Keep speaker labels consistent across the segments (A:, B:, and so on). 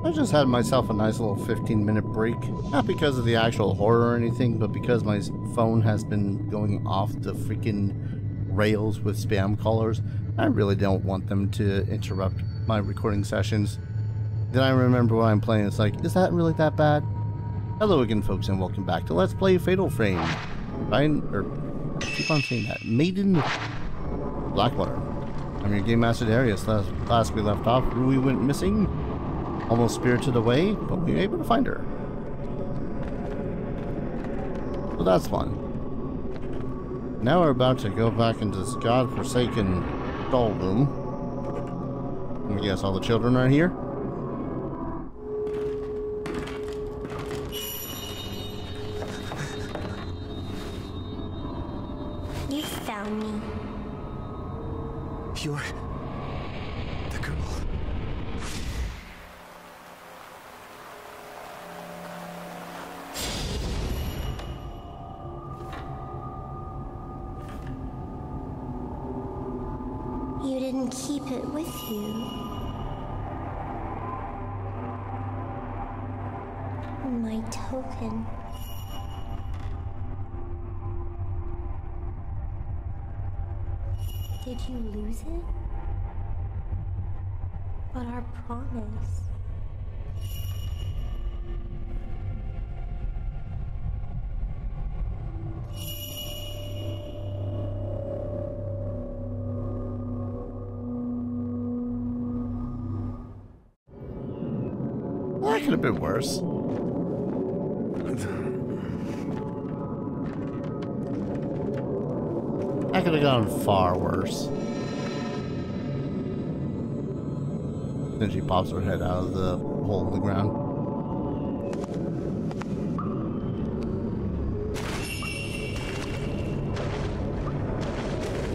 A: I just had myself a nice little 15-minute break. Not because of the actual horror or anything, but because my phone has been going off the freaking rails with spam callers. I really don't want them to interrupt my recording sessions. Then I remember what I'm playing, it's like, is that really that bad? Hello again, folks, and welcome back to Let's Play Fatal Frame. I keep on saying that. Maiden Blackwater. I'm your Game Master Darius. Last we left off, Rui went missing. Almost spirited away, but we were able to find her. So that's fun. Now we're about to go back into this godforsaken doll room. I guess all the children are here.
B: You found me.
C: You're the girl.
B: You didn't keep it with you. My token. Did you lose it? But our promise.
A: That could have been worse. That could have gone far worse. Then she pops her head out of the hole in the ground.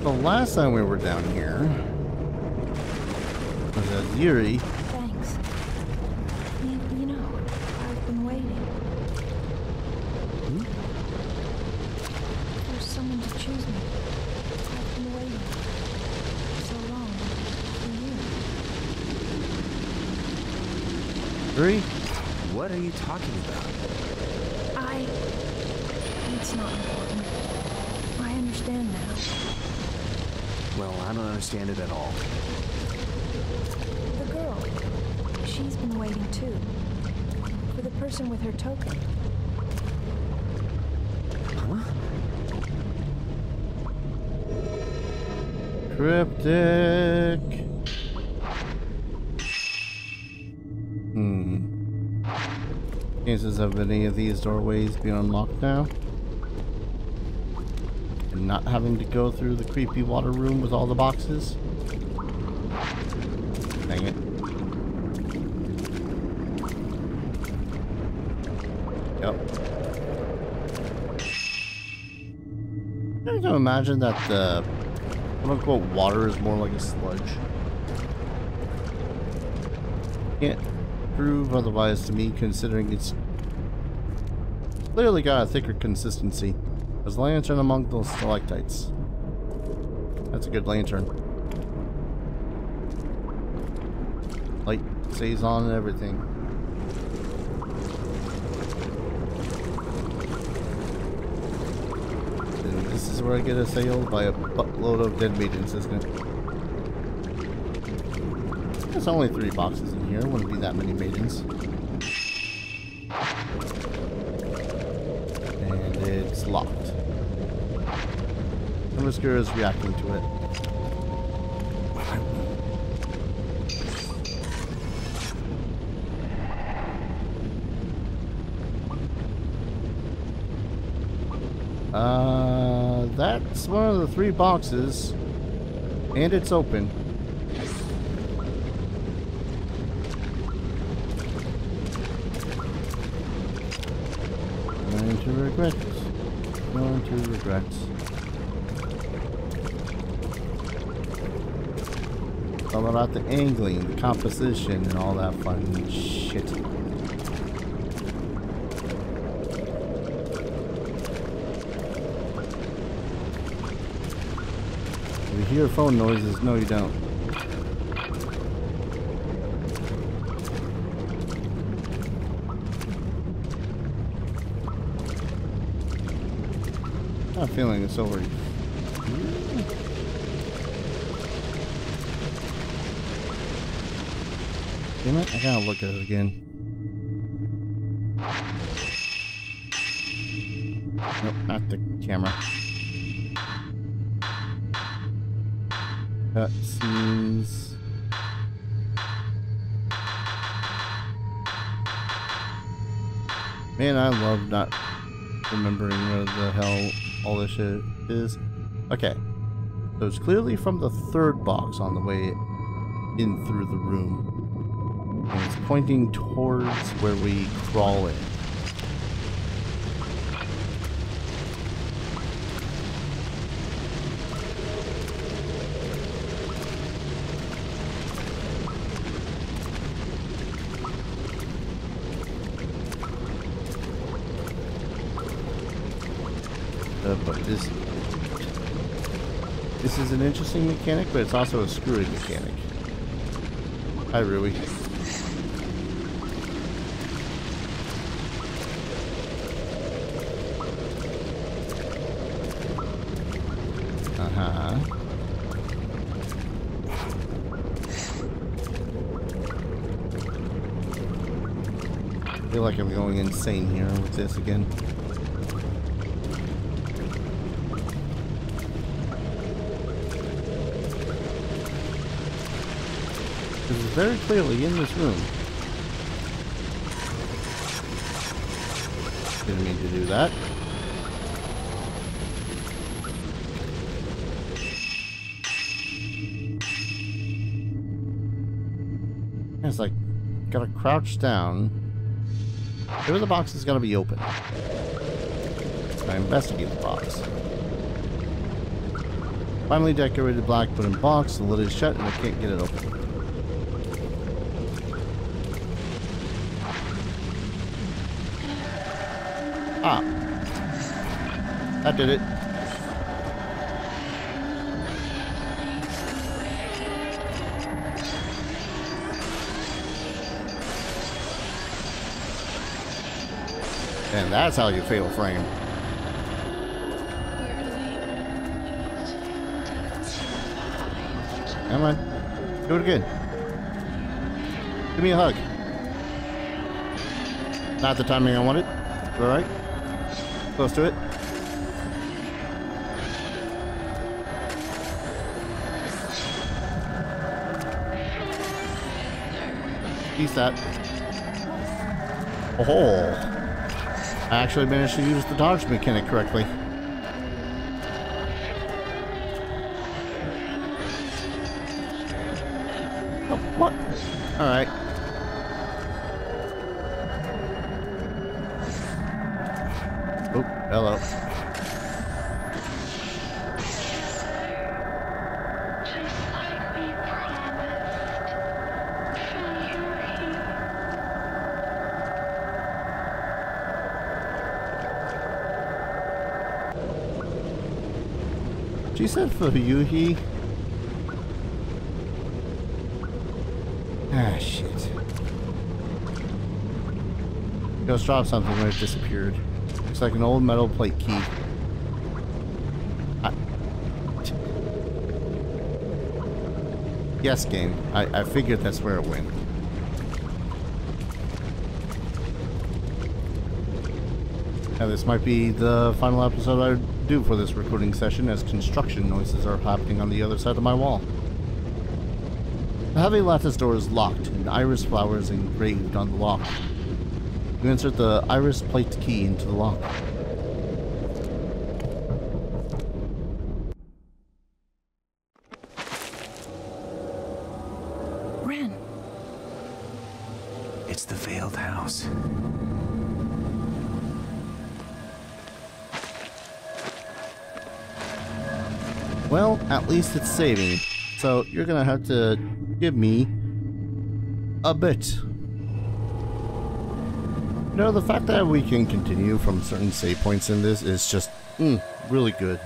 A: The last time we were down here was at Yuri.
D: Thanks. You know, I've been waiting. For someone to choose me. I've been waiting so long for you.
A: Yuri?
C: What are you talking about?
D: It's not important. I understand now.
C: Well, I don't understand it at all.
D: The girl, she's been waiting too. For the person with her token.
C: Huh?
A: Cryptic. Chances of any of these doorways being unlocked now. And not having to go through the creepy water room with all the boxes. Dang it. Yep. I can imagine that the quote-unquote water is more like a sludge. Can't prove otherwise to me, considering it's clearly got a thicker consistency. There's a lantern among those stalactites. That's a good lantern. Light stays on and everything. And this is where I get assailed by a buttload of dead maidens, isn't it? There's only 3 boxes in here. Wouldn't be that many maidens. And it's locked. And Whisker is reacting to it. That's one of the 3 boxes. And it's open. Going to regret. Going to regret. It's all about the angling, the composition, and all that fun shit. You hear phone noises? No, you don't. I'm feeling it's over. Damn it, I gotta look at it again. Nope, not the camera. Cutscenes. Man, I love not remembering where the hell all this shit is. Okay. So it's clearly from the third box on the way in through the room. And it's pointing towards where we crawl in. But this is an interesting mechanic, but it's also a screwy mechanic. Hi, Rui. Uh-huh. I feel like I'm going insane here with this again. This is very clearly in this room. Didn't mean to do that. It's like, gotta crouch down. Maybe the box is gonna be open. I investigate the box. Finally decorated black, but in box, the lid is shut and I can't get it open. Ah. That did it. And that's how you fatal frame. Come on. Do it again. Give me a hug. Not the timing I wanted. Alright. Close to it. Piece that. Oh. I actually managed to use the dodge mechanic correctly. Oh, what? Alright. Oh, hello. She said for Yuhi. Ah, shit. Ghost dropped something when it disappeared. Looks like an old metal plate key. Yes, game. I figured that's where it went. Now this might be the final episode I do for this recording session, as construction noises are happening on the other side of my wall. The heavy lattice door is locked, and iris flowers engraved on the lock. You insert the iris plate key into the lock.
D: Ren!
C: It's the veiled house.
A: Well, at least it's saving. So you're gonna have to give me a bit. You know, the fact that we can continue from certain save points in this is just really good.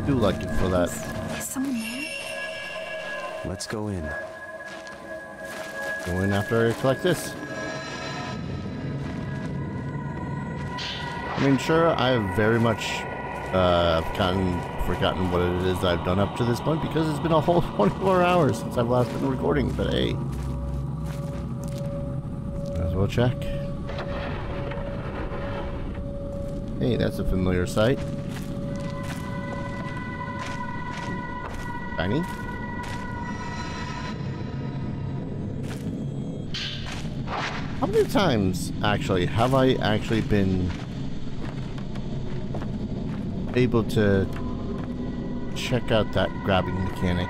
A: Do like it for that.
D: Is someone there?
C: Let's go in.
A: Go in after I collect this. I mean, sure, I have very much forgotten what it is I've done up to this point because it's been a whole 24 hours since I've last been recording, but hey. Might as well check. Hey, that's a familiar sight. Shiny. How many times, actually, have I actually been able to check out that grabbing mechanic?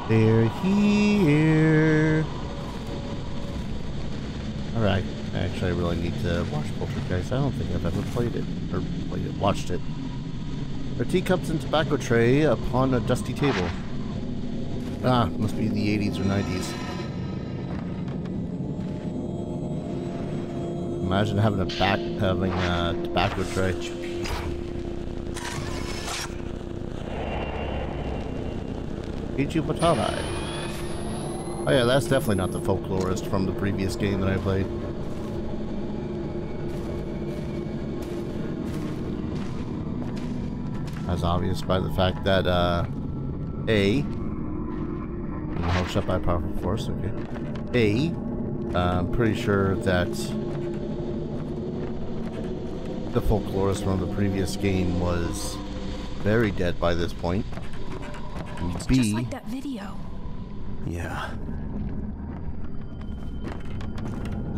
A: They're here. Alright, actually I really need to watch Poltergeist. I don't think I've ever played it, or watched it. There are teacups and tobacco tray upon a dusty table. Ah, must be the 80s or 90s. Imagine having a tobacco tray. Ichi Patarai. Oh yeah, that's definitely not the folklorist from the previous game that I played. As obvious by the fact that, held shut by a powerful force, okay. I'm pretty sure that the folklorist from the previous game was very dead by this point.
D: It's
A: B,
D: just like that video.
C: Yeah.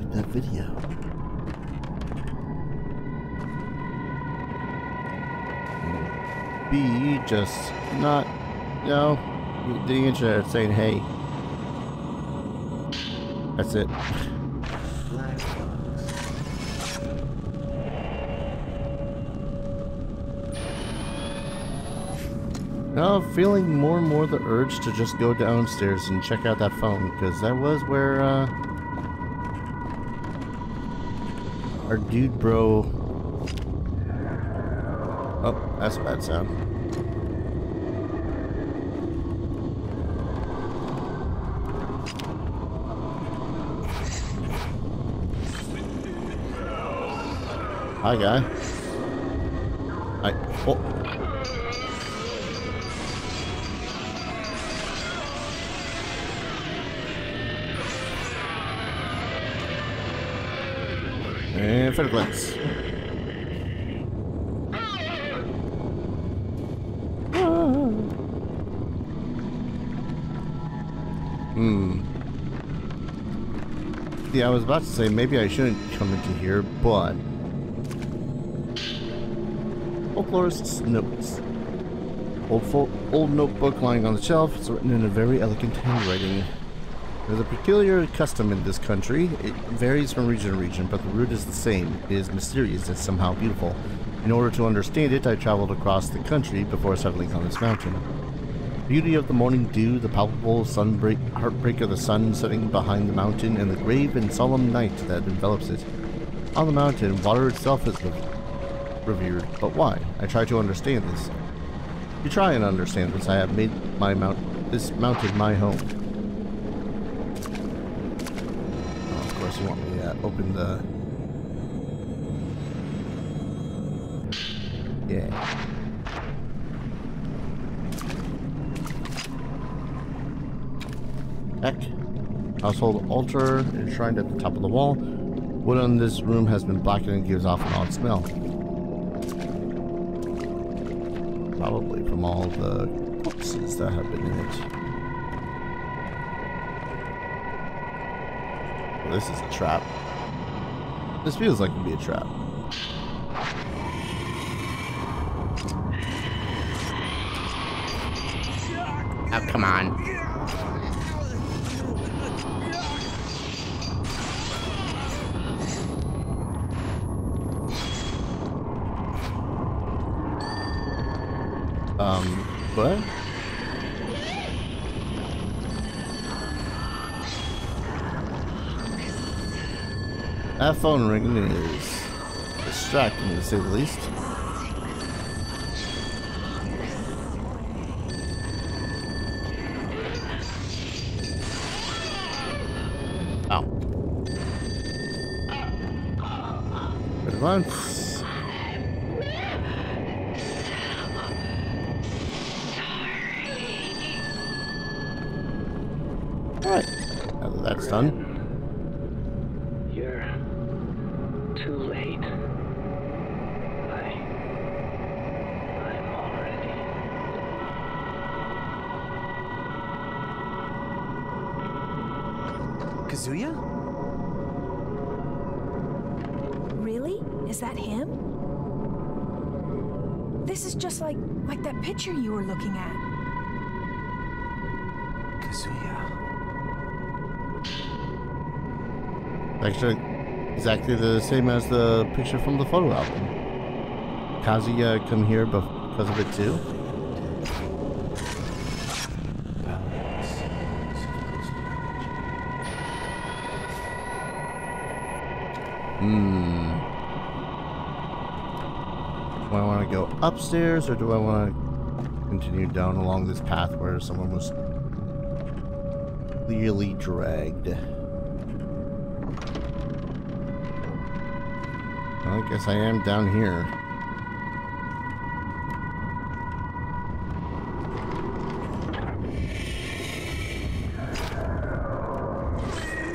A: like that video. B, just not, the internet saying, hey. That's it. Now I'm feeling more and more the urge to just go downstairs and check out that phone, because that was where our dude bro. Oh, that's a bad sound. Hi, guy. Hi. Oh. And for the glance. Yeah, I was about to say maybe I shouldn't come into here, but folklorist's notes. Old notebook lying on the shelf. It's written in a very elegant handwriting. There's a peculiar custom in this country. It varies from region to region, but the root is the same. It is mysterious and somehow beautiful. In order to understand it, I traveled across the country before settling on this mountain. Beauty of the morning dew, the palpable heartbreak of the sun setting behind the mountain, and the grave and solemn night that envelops it. On the mountain, water itself is revered, but why? I try to understand this. To try and understand this, I have made this mountain my home. Oh, of course you want me to open the... Yeah. Heck. Household altar enshrined at the top of the wall. Wood in this room has been blackened and gives off an odd smell. Probably from all the corpses that have been in it. Well, this is a trap. This feels like it could be a trap. Oh, come on. What? That phone ringing is distracting, to say the least. Oh. Come on. Alright. Now that that's done.
E: You're too late. I'm already.
C: Kazuya?
D: Really? Is that him? This is just like that picture you were looking at.
C: Kazuya.
A: Actually, exactly the same as the picture from the photo album. Kazuya come here because of it too? Do I want to go upstairs or do I want to continue down along this path where someone was clearly dragged? Well, I guess I am down here.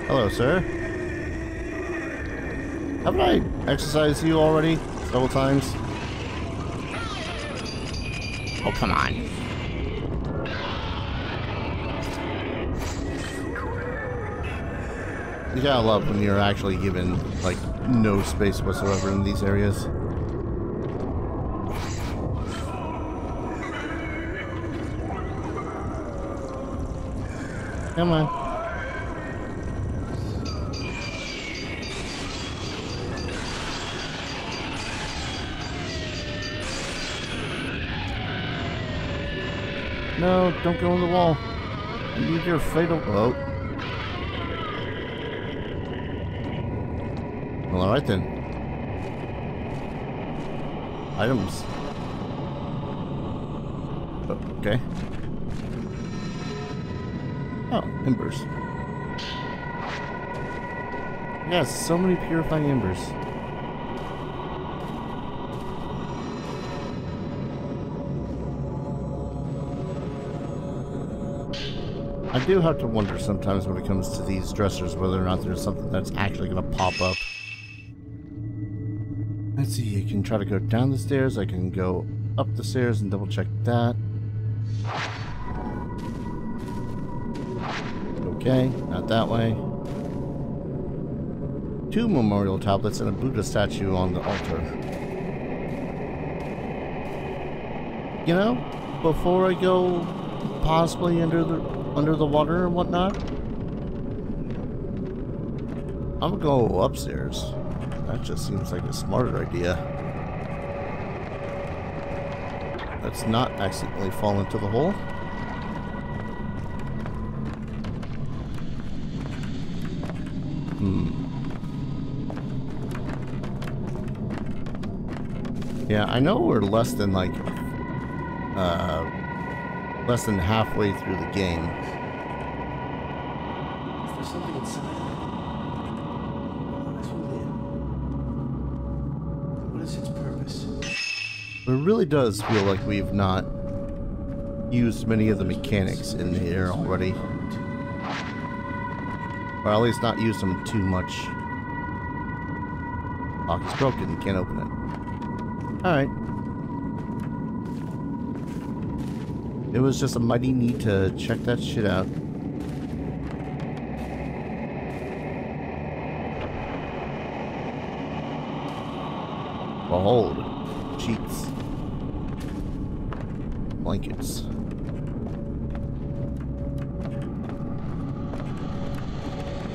A: Hello, sir. Haven't I exercised you already several times? Oh, come on. You gotta love when you're actually given, like, no space whatsoever in these areas. Come on. No, don't go on the wall. I need your fatal... Oh. Well, alright then. Items. Oh, okay. Oh, embers. Yes, so many purifying embers. I do have to wonder sometimes when it comes to these dressers whether or not there's something that's actually going to pop up. Let's see, I can try to go down the stairs, I can go up the stairs and double check that. Okay, not that way. 2 memorial tablets and a Buddha statue on the altar. You know, before I go possibly under the water and whatnot, I'm gonna go upstairs. That just seems like a smarter idea. Let's not accidentally fall into the hole. Yeah, I know we're less than like less than halfway through the game.
C: Is there something inside? Let's move in. What is its purpose?
A: It really does feel like we've not used many of the mechanics in here already. Or at least not used them too much. Lock is broken, you can't open it. Alright. It was just a mighty need to check that shit out. Behold. Sheets. Blankets.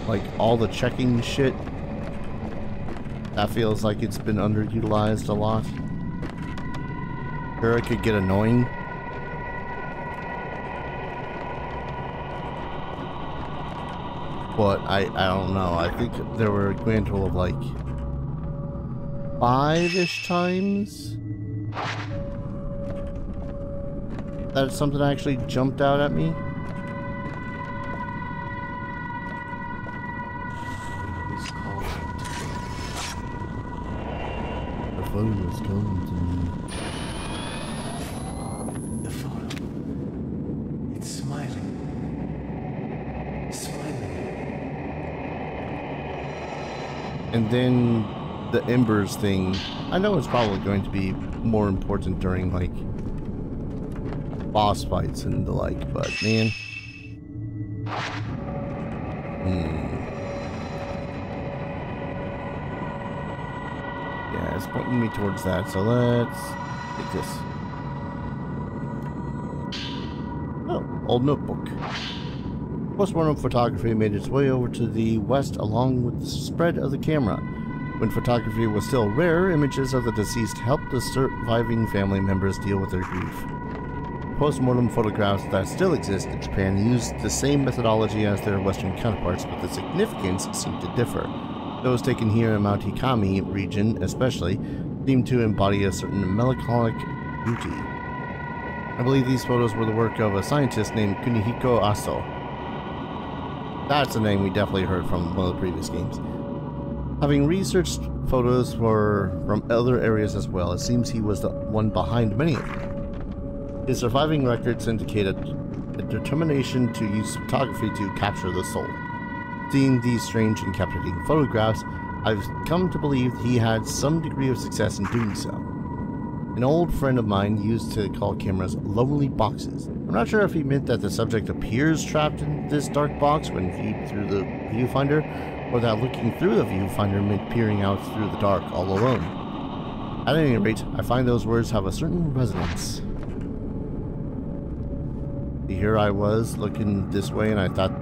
A: Like all the checking shit. That feels like it's been underutilized a lot. Sure, it could get annoying. But I don't know. I think there were a grand total of like 5-ish times that something actually jumped out at me. phone was calling to me.
C: The photo. It's smiling. Smiling.
A: And then the embers thing. I know it's probably going to be more important during like boss fights and the like, but man. Yeah, it's pointing me towards that, so let's take this. Oh, old notebook. Postmortem photography made its way over to the west along with the spread of the camera. When photography was still rare, images of the deceased helped the surviving family members deal with their grief. Postmortem photographs that still exist in Japan use the same methodology as their Western counterparts, but the significance seemed to differ. Those taken here in Mount Hikami region, especially, seem to embody a certain melancholic beauty. I believe these photos were the work of a scientist named Kunihiko Aso. That's a name we definitely heard from one of the previous games. Having researched photos from other areas as well, it seems he was the one behind many of them. His surviving records indicate a determination to use photography to capture the soul. Seeing these strange and captivating photographs, I've come to believe he had some degree of success in doing so. An old friend of mine used to call cameras lonely boxes. I'm not sure if he meant that the subject appears trapped in this dark box when viewed through the viewfinder, or that looking through the viewfinder meant peering out through the dark all alone. At any rate, I find those words have a certain resonance. Here I was looking this way and I thought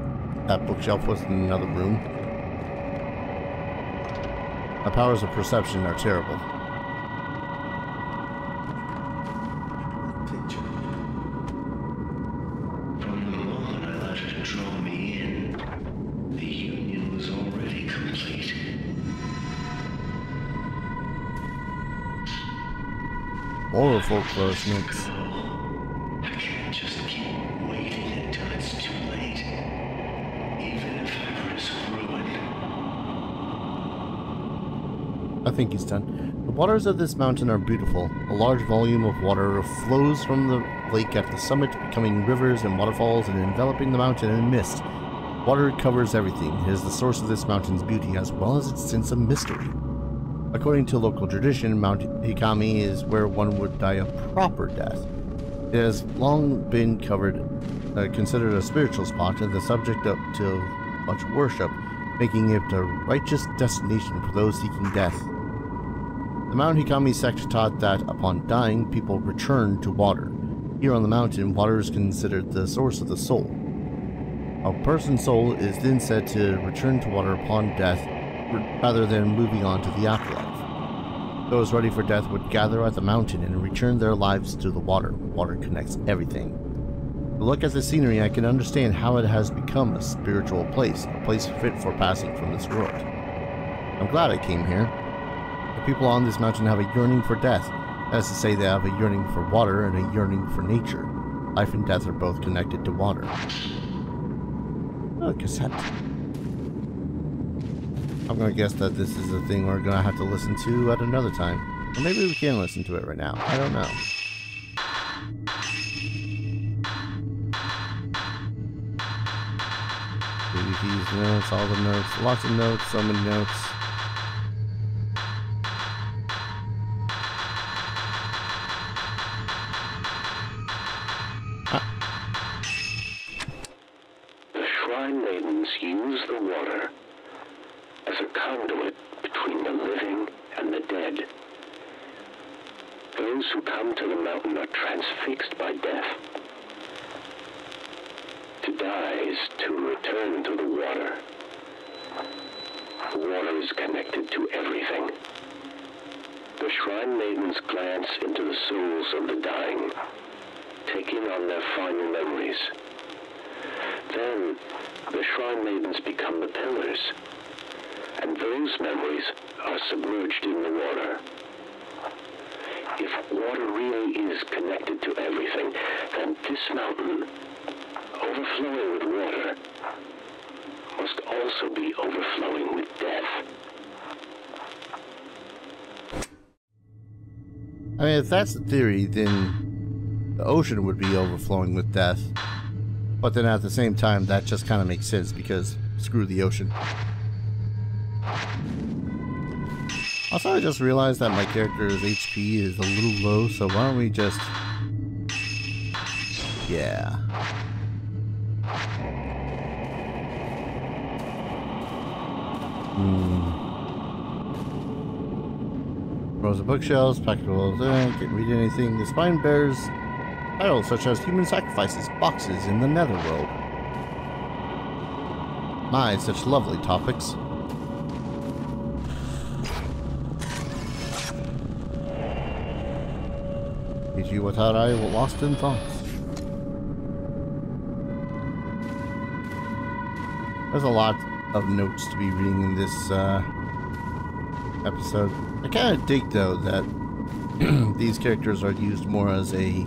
A: that bookshelf was in another room. My powers of perception are terrible.
F: Picture. From the moment I let her draw me in, the union was already complete.
A: More folklore snakes.
F: I can't just keep waiting until it's too late. Even if I risk ruin.
A: I think he's done. The waters of this mountain are beautiful. A large volume of water flows from the lake at the summit, becoming rivers and waterfalls and enveloping the mountain in mist. Water covers everything. It is the source of this mountain's beauty as well as its sense of mystery. According to local tradition, Mount Hikami is where one would die a proper death. It has long been considered a spiritual spot and the subject to much worship, making it a righteous destination for those seeking death. The Mount Hikami sect taught that upon dying, people return to water. Here on the mountain, water is considered the source of the soul. A person's soul is then said to return to water upon death, rather than moving on to the afterlife. Those ready for death would gather at the mountain and return their lives to the water. Water connects everything. To look at the scenery, I can understand how it has become a spiritual place, a place fit for passing from this world. I'm glad I came here. The people on this mountain have a yearning for death. That is to say, they have a yearning for water and a yearning for nature. Life and death are both connected to water. Oh, cassette. I'm gonna guess that this is a thing we're gonna have to listen to at another time. Or maybe we can listen to it right now. I don't know. These notes, all the notes, lots of notes, so many notes.
F: The Shrine Maidens use the water as a conduit between the living and the dead. Those who come to the mountain are transfixed by death. To die is to return to the water. The water is connected to everything. The Shrine Maidens glance into the souls of the dying, taking on their final memories. Then, the Shrine Maidens become the pillars, and those memories are submerged in the water. If water really is connected to everything, then this mountain, overflowing with water, must also be overflowing with death.
A: I mean, if that's the theory, then the ocean would be overflowing with death. But then at the same time, that just kind of makes sense because screw the ocean. Also, I just realized that my character's HP is a little low, so why don't we just... Yeah. Rows of bookshelves, practical, can't read anything. The spine bears titles such as human sacrifices, boxes in the netherworld. My, such lovely topics. You what I lost in thoughts. There's a lot of notes to be reading in this episode. I kind of dig though that these characters are used more as a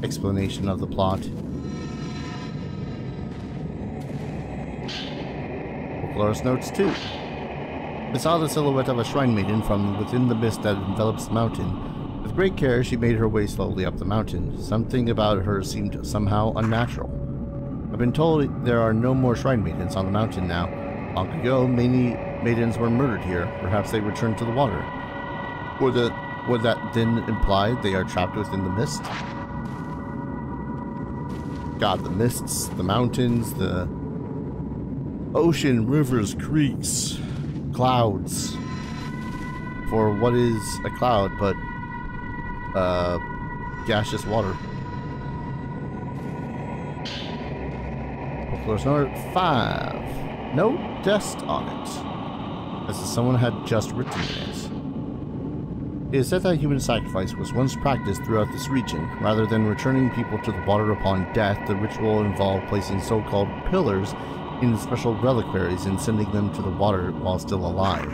A: explanation of the plot. Folklorist notes too. I saw the silhouette of a shrine maiden from within the mist that envelops the mountain. With great care, she made her way slowly up the mountain. Something about her seemed somehow unnatural. I've been told there are no more shrine maidens on the mountain now. Long ago, many maidens were murdered here. Perhaps they returned to the water. Would that then imply they are trapped within the mist? God, the mists, the mountains, the ocean, rivers, creeks, clouds. For what is a cloud but gaseous water? Folklorist number 5. No dust on it, as if someone had just written it. It is said that human sacrifice was once practiced throughout this region. Rather than returning people to the water upon death, the ritual involved placing so-called pillars in special reliquaries and sending them to the water while still alive.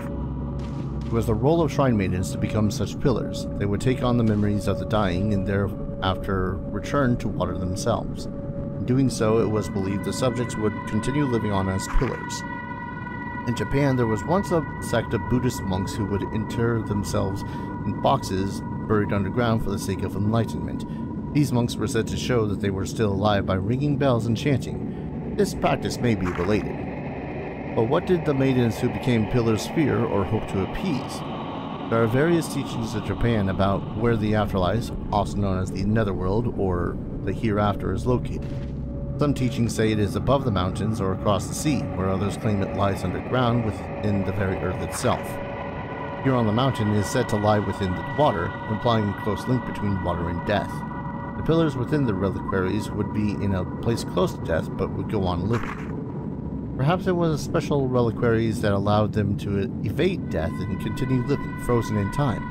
A: It was the role of shrine maidens to become such pillars. They would take on the memories of the dying and thereafter return to water themselves. In doing so, it was believed the subjects would continue living on as pillars. In Japan, there was once a sect of Buddhist monks who would inter themselves in boxes buried underground for the sake of enlightenment. These monks were said to show that they were still alive by ringing bells and chanting. This practice may be related. But what did the maidens who became pillars fear or hope to appease? There are various teachings in Japan about where the afterlife, also known as the netherworld or the hereafter, is located. Some teachings say it is above the mountains or across the sea, where others claim it lies underground within the very earth itself. Here on the mountain is said to lie within the water, implying a close link between water and death. The pillars within the reliquaries would be in a place close to death but would go on living. Perhaps it was special reliquaries that allowed them to evade death and continue living, frozen in time.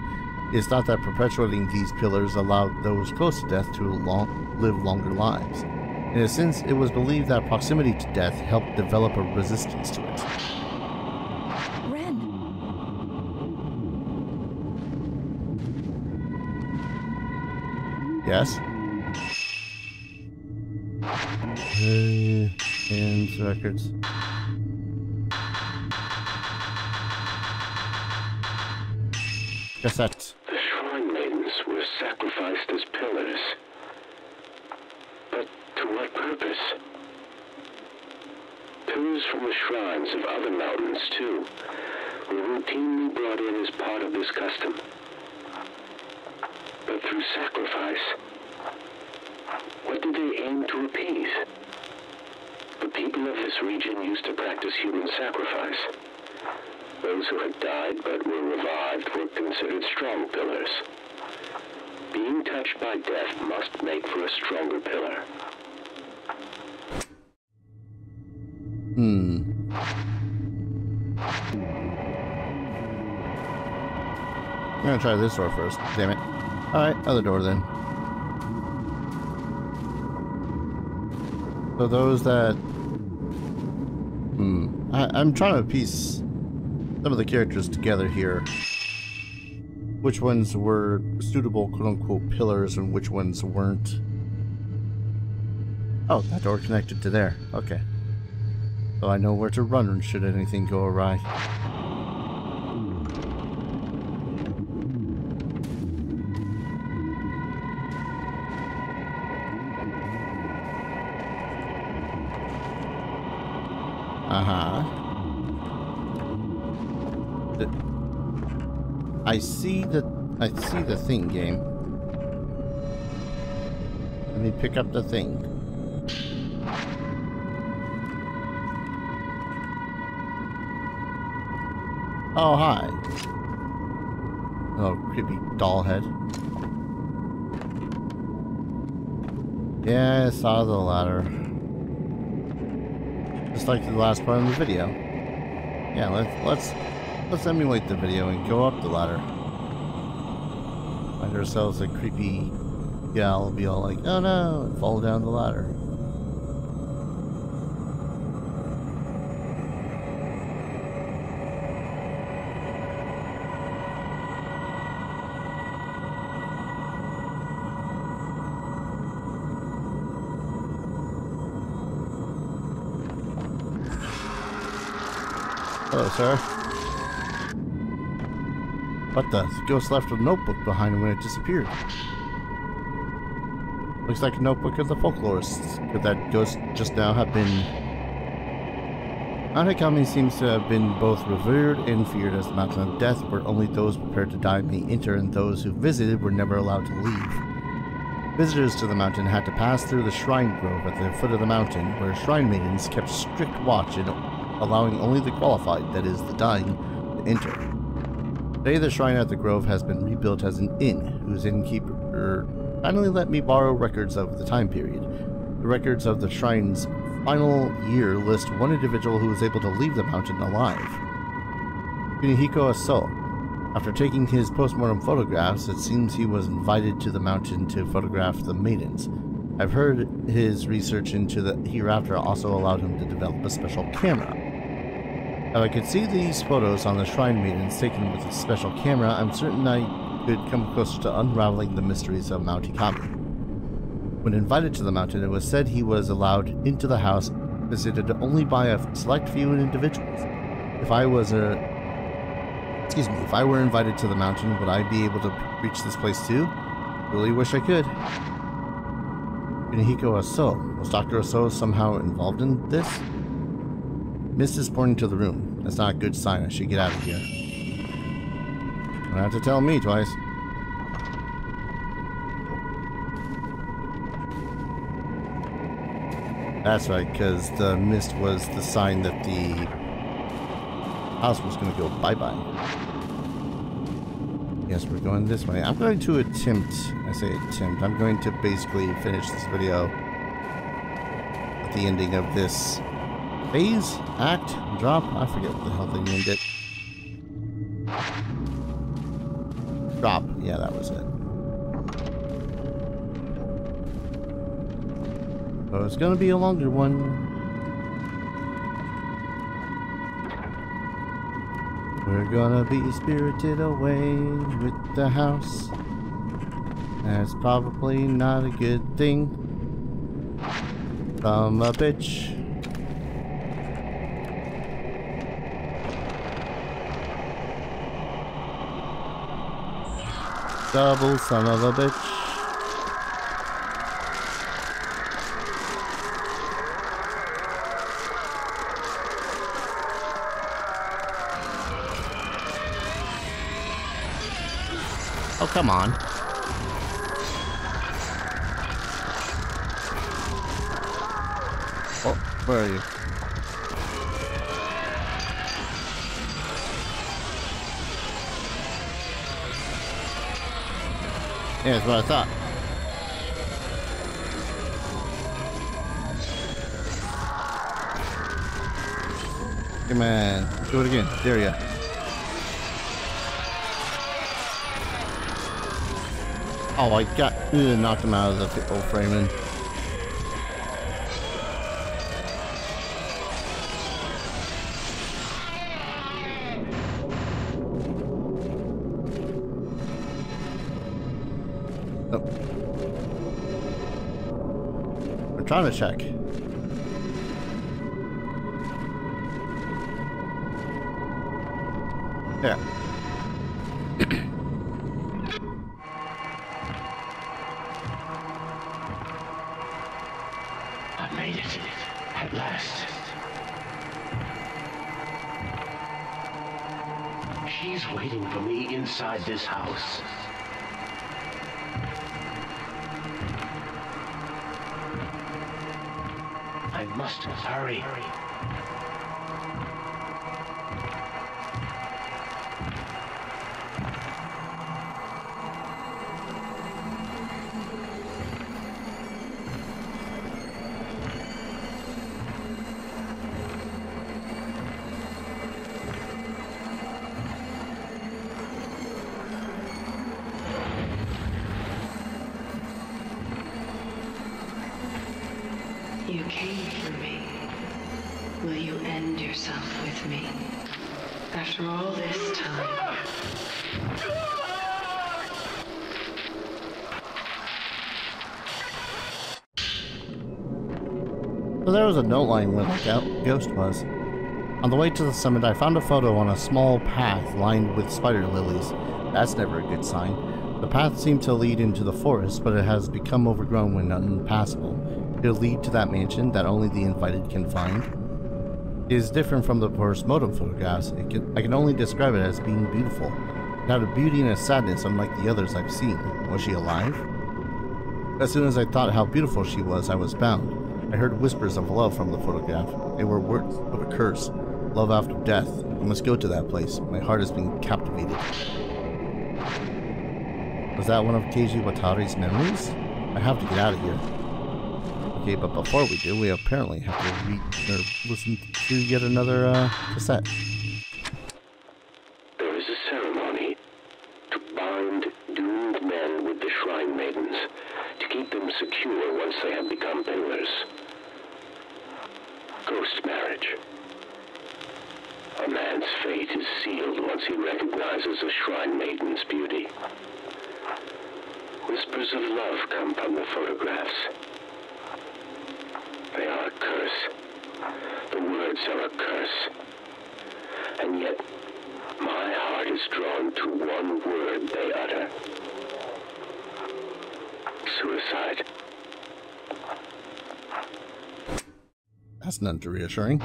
A: It is thought that perpetuating these pillars allowed those close to death to live longer lives. In a sense, it was believed that proximity to death helped develop a resistance to it.
D: Ren!
A: Yes? And records. Cassette.
F: The shrine maidens were sacrificed as pillars. But to what purpose? Pillars from the shrines of other mountains, too, were routinely brought in as part of this custom. But through sacrifice, what did they aim to appease? The people of this region used to practice human sacrifice. Those who had died but were revived were considered strong pillars. Being touched by death must make for a stronger pillar.
A: I'm gonna try this door first. Damn it. Alright, other door then. So those that... I'm trying to piece some of the characters together here. Which ones were suitable quote-unquote pillars and which ones weren't. Oh, that door connected to there. Okay. So I know where to run should anything go awry. Uh-huh. I see the thing, game. Let me pick up the thing. Oh, hi. Oh, creepy doll head. Yeah, I saw the ladder. Just like the last part of the video. Yeah, let's emulate the video and go up the ladder. Find ourselves a creepy gal, be all like, oh no, and fall down the ladder. Hello, sir. What the? The ghost left a notebook behind when it disappeared. Looks like a notebook of the folklorists. Could that ghost just now have been... Mount Hikami seems to have been both revered and feared as the Mountain of Death, where only those prepared to die may enter and those who visited were never allowed to leave. Visitors to the mountain had to pass through the shrine grove at the foot of the mountain, where shrine maidens kept strict watch and allowing only the qualified, that is, the dying, to enter. Today the shrine at the grove has been rebuilt as an inn, whose innkeeper finally let me borrow records of the time period. The records of the shrine's final year list one individual who was able to leave the mountain alive. Kunihiko Aso. After taking his postmortem photographs, it seems he was invited to the mountain to photograph the maidens. I've heard his research into the hereafter also allowed him to develop a special camera. If I could see these photos on the shrine maidens taken with a special camera, I'm certain I could come closer to unraveling the mysteries of Mount Hikami. When invited to the mountain, it was said he was allowed into the house, visited only by a select few individuals. If I were invited to the mountain, would I be able to reach this place too? Really wish I could. Kunihiko Aso. Was Dr. Aso somehow involved in this? Mist is pouring into the room. That's not a good sign. I should get out of here. Don't have to tell me twice. That's right, because the mist was the sign that the house was going to go bye-bye. Yes, we're going this way. I'm going to attempt, I say attempt, I'm going to basically finish this video at the ending of this phase, act, drop, I forget what the hell they named it. Drop, yeah, that was it. So it's gonna be a longer one. We're gonna be spirited away with the house. That's probably not a good thing. From a bitch. Double son of a bitch. Oh, come on. Oh, where are you? Yeah, that's what I thought. Come on, do it again. There you go. Oh, I knocked him out of the old framing. Oh. We're trying to check. There.
F: I made it. At last. She's waiting for me inside this house. I must hurry.
G: You came for me. Will you end yourself with me? After all this time.
A: So there was a note line where the ghost was. On the way to the summit, I found a photo on a small path lined with spider lilies. That's never a good sign. The path seemed to lead into the forest, but it has become overgrown when unpassable. It'll lead to that mansion that only the invited can find. It is different from the post-mortem photographs. I can only describe it as being beautiful. It had a beauty and a sadness unlike the others I've seen. Was she alive? As soon as I thought how beautiful she was, I was bound. I heard whispers of love from the photograph. They were words of a curse. Love after death. I must go to that place. My heart has been captivated. Was that one of Keiji Watari's memories? I have to get out of here. Okay, but before we do, we apparently have to read or listen to yet another cassette.
F: There is a ceremony to bind doomed men with the Shrine Maidens, to keep them secure once they have become pillars. Ghost marriage. A man's fate is sealed once he recognizes a Shrine Maiden's beauty. Whispers of love come from the photographs. They are a curse. The words are a curse. And yet, my heart is drawn to one word they utter. Suicide.
A: That's none too reassuring.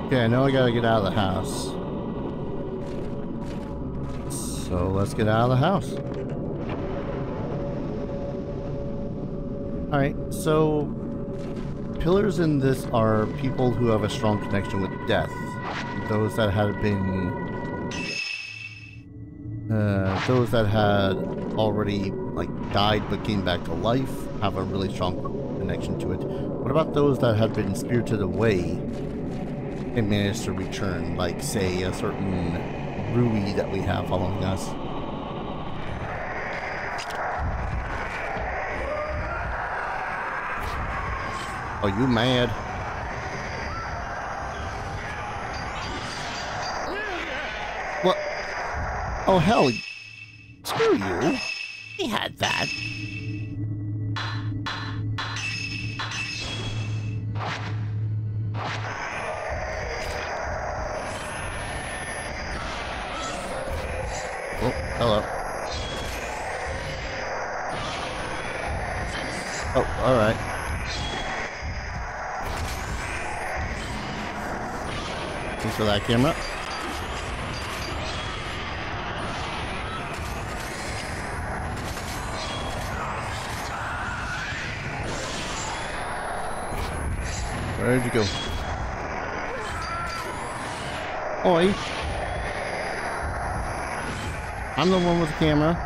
A: Okay, I know I gotta get out of the house. So let's get out of the house. Alright, so pillars in this are people who have a strong connection with death. Those that had already died but came back to life have a really strong connection to it. What about those that had been spirited away and managed to return, like say a certain Rui that we have following us? Are you mad? What? Oh hell, screw you. We had that. Oh, hello. Oh, alright. Thanks for that, camera. Where'd you go? Oi! I'm the one with the camera.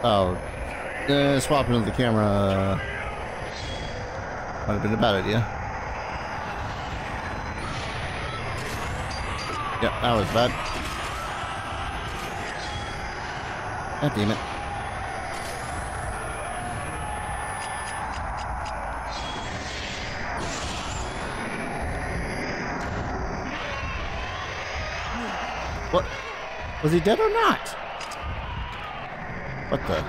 A: Oh, swapping of the camera might have been a bad idea. Yep, that was bad. God damn it. What? Was he dead or not? What the?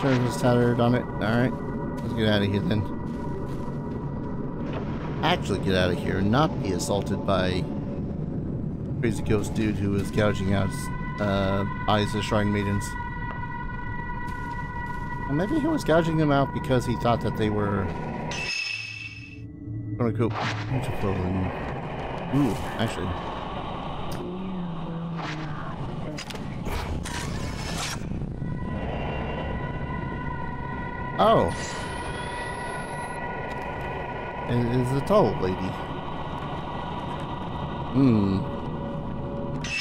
A: Sure is tattered on it. Alright. Let's get out of here then. actually get out of here and not be assaulted by crazy ghost dude who was gouging out eyes of shrine maidens. Or maybe he was gouging them out because he thought that they were quote-unquote beautiful and... Ooh, actually. Oh. It is a tall lady.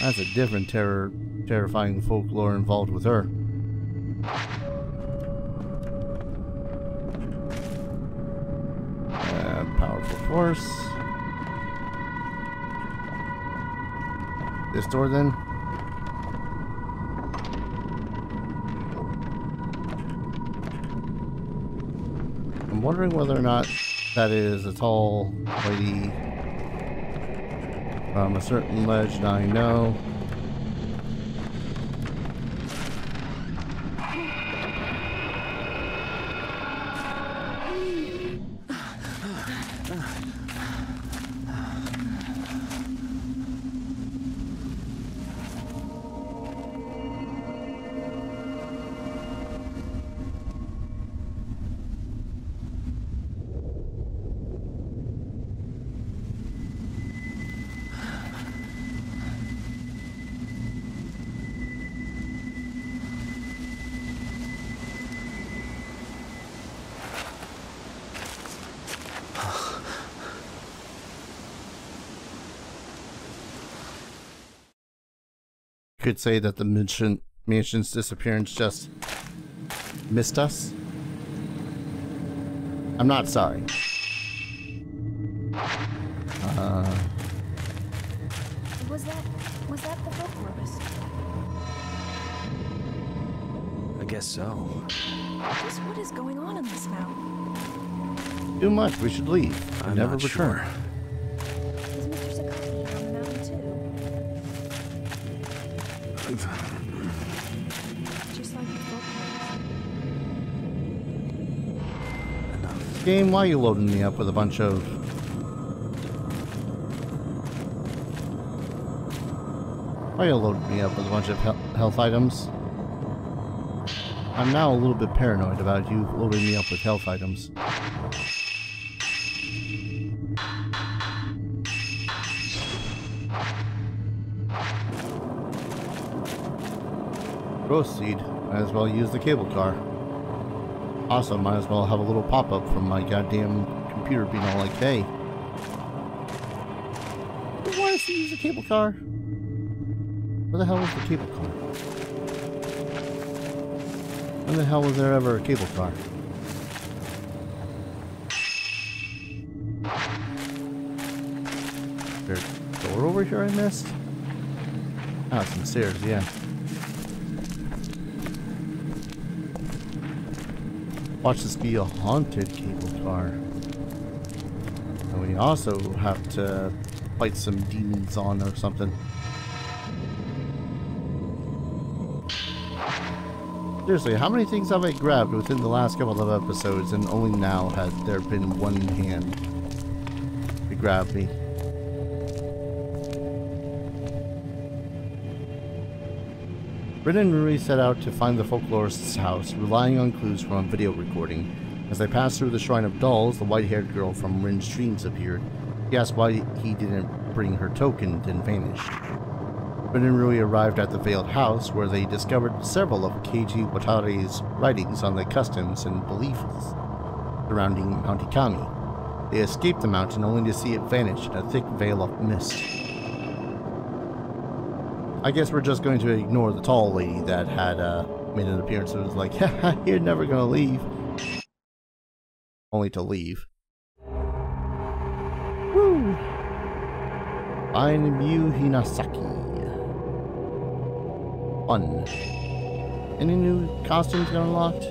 A: That's a different terrifying folklore involved with her. Powerful force. This door then? I'm wondering whether or not that is a tall lady from a certain legend I know. Could say that the mansion's disappearance just missed us. I'm not sorry.
D: Was that the folklorist?
C: I guess so.
D: Just what is going on in this mountain?
A: Too much. We should leave.
C: I'm
A: Never
C: not
A: return.
C: sure.
D: Is Mr. Sakaki on the mountain too? Just like the folklorist.
A: Game, why are you loading me up with a bunch of... Why are you loading me up with a bunch of health items? I'm now a little bit paranoid about you loading me up with health items. Proceed. Might as well use the cable car. Also, might as well have a little pop-up from my goddamn computer being all like, hey. Who wants to use the cable car? Where the hell is the cable car? When the hell was there ever a cable car? Is there a door over here I missed? Ah, some stairs, yeah. Watch this be a haunted cable car. And we also have to fight some demons on or something. Seriously, how many things have I grabbed within the last couple of episodes and only now has there been one hand to grab me? Ren and Rui set out to find the folklorist's house, relying on clues from a video recording. As they passed through the Shrine of Dolls, the white-haired girl from Ren's dreams appeared. He asked why he didn't bring her token, then vanished. Ren and Rui arrived at the Veiled House, where they discovered several of Keiji Watare's writings on the customs and beliefs surrounding Mount Ikami. They escaped the mountain only to see it vanish in a thick veil of mist. I guess we're just going to ignore the tall lady that had made an appearance. It was like, haha, you're never gonna leave. Only to leave. Woo! Find Miyu Hinasaki. Fun. Any new costumes got unlocked?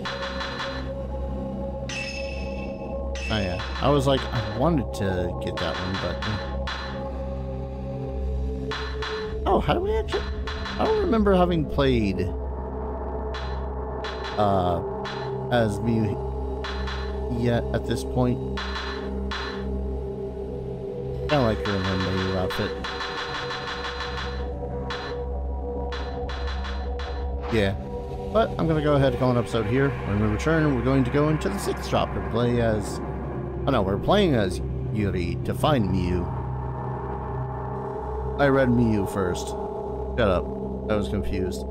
A: Oh yeah. I was like, I wanted to get that one, but... Oh, how do we actually... I don't remember having played... as Miyu yet at this point. Kind of like her in her new outfit. Yeah. But I'm going to go ahead and call an episode here. When we return, we're going to go into the 6th drop to play as... Oh no, we're playing as Yuri to find Miyu. I read Miyu first. Shut up. I was confused.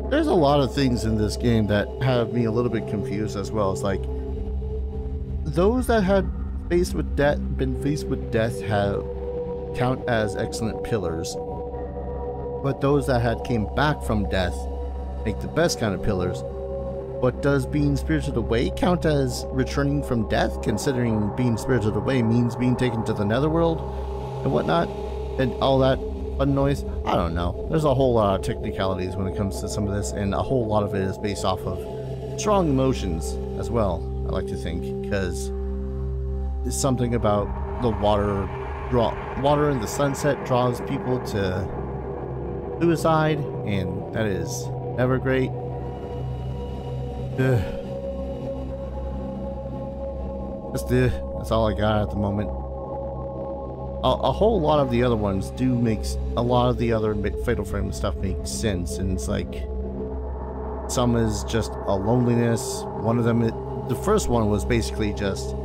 A: There's a lot of things in this game that have me a little bit confused as well. It's like... Those that had been faced with death have count as excellent pillars. But those that had came back from death make the best kind of pillars. But does being spirited away count as returning from death, considering being spirited away means being taken to the netherworld and whatnot, and all that fun noise? I don't know. There's a whole lot of technicalities when it comes to some of this, and a whole lot of it is based off of strong emotions as well, I like to think, because it's something about the water in the sunset draws people to suicide, and that is never great. That's all I got at the moment. A whole lot of the other ones do make a lot of the other Fatal Frame stuff makes sense, and it's like some is just a loneliness. One of them, the first one was basically just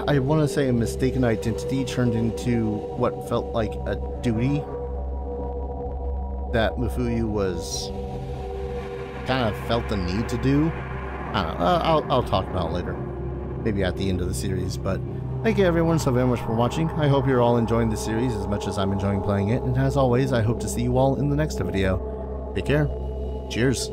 A: I want to say a mistaken identity turned into what felt like a duty that Mafuyu was kind of felt the need to do. I don't know. I'll talk about it later, maybe at the end of the series. But thank you everyone so very much for watching. I hope you're all enjoying the series as much as I'm enjoying playing it, and as always, I hope to see you all in the next video. Take care. Cheers.